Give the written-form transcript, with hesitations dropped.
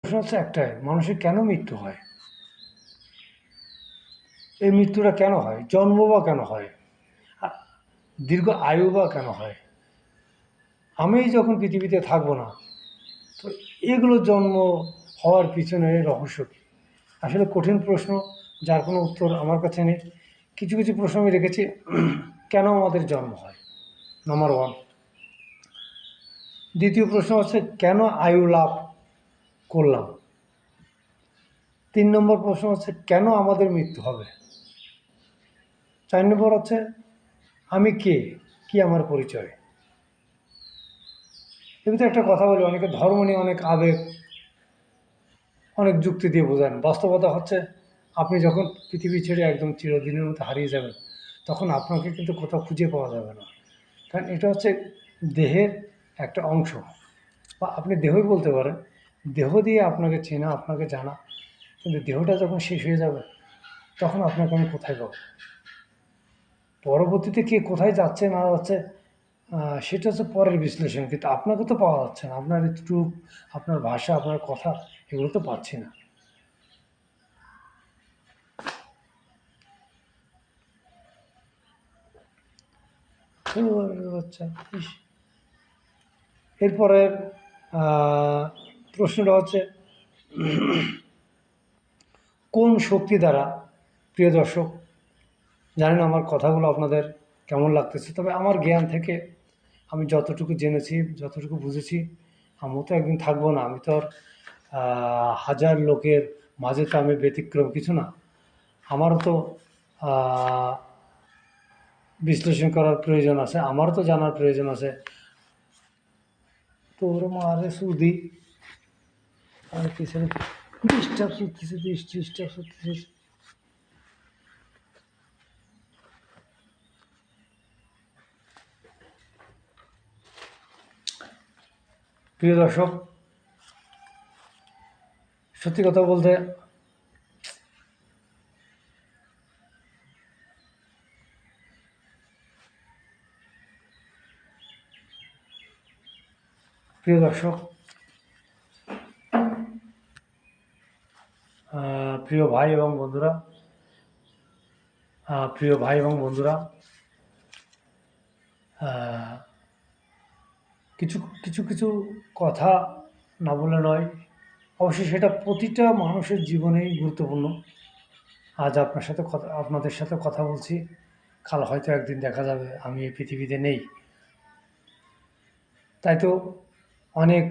প্রশ্ন হচ্ছে একটাই, মানুষের কেন মৃত্যু হয়? এই মৃত্যুটা কেন হয়? জন্ম বা কেন হয়? দীর্ঘ আয়ু বা কেন হয়? আমি যখন পৃথিবীতে থাকবো না, তো এগুলো জন্ম হওয়ার পিছনে রহস্য কী? আসলে কঠিন প্রশ্ন, যার কোনো উত্তর আমার কাছে নেই। কিছু কিছু প্রশ্ন আমি রেখেছি। কেন আমাদের জন্ম হয়, নাম্বার ওয়ান। দ্বিতীয় প্রশ্ন হচ্ছে কেন আয়ু লাভ করলাম। 3 নম্বর প্রশ্ন হচ্ছে কেন আমাদের মৃত্যু হবে। 4 নম্বর হচ্ছে আমি কে, কি আমার পরিচয়। এমনিতে একটা কথা বলি, অনেকে ধর্ম নিয়ে অনেক আবেগ, অনেক যুক্তি দিয়ে বোঝান। বাস্তবতা হচ্ছে আপনি যখন পৃথিবী ছেড়ে একদম চিরদিনের মতো হারিয়ে যাবেন, তখন আপনাকে কিন্তু কোথাও খুঁজে পাওয়া যাবে না। কারণ এটা হচ্ছে দেহের একটা অংশ, বা আপনি দেহই বলতে পারেন। দেহ দিয়ে আপনাকে চেনা, আপনাকে জানা, কিন্তু দেহটা যখন শেষ হয়ে যাবে, তখন আপনাকে আমি কোথায় পাবো। পরবর্তীতে কে কোথায় যাচ্ছে না যাচ্ছে, সেটা হচ্ছে পরের বিশ্লেষণ, কিন্তু আপনাকে তো পাওয়া যাচ্ছে না। আপনার রূপ, আপনার ভাষা, আপনার কথা, এগুলো তো পাচ্ছি না। আচ্ছা, এরপরের প্রশ্নটা হচ্ছে কোন শক্তি দ্বারা, প্রিয় দর্শক, জানি না আমার কথাগুলো আপনাদের কেমন লাগতেছে, তবে আমার জ্ঞান থেকে আমি যতটুকু জেনেছি, যতটুকু বুঝেছি, আমিও তো একদিন থাকবো না। আমি তো আর হাজার লোকের মাঝে তো আমি ব্যতিক্রম কিছু না। আমারও তো বিশ্লেষণ করার প্রয়োজন আছে, আমারও তো জানার প্রয়োজন আছে। তোর মারে সুদি আর কিছু ডিস্টার্ব করতেছে, ডিস্টার্ব করতেছে। প্রিয় দর্শক, সত্যি কথা বলতে প্রিয় দর্শক, প্রিয় ভাই এবং বন্ধুরা, প্রিয় ভাই এবং বন্ধুরা, কিছু কিছু কিছু কথা না বলে নয়। অবশ্যই সেটা প্রতিটা মানুষের জীবনেই গুরুত্বপূর্ণ। আজ আপনাদের সাথে কথা বলছি, কাল হয়তো একদিন দেখা যাবে আমি এই পৃথিবীতে নেই। তাই তো অনেক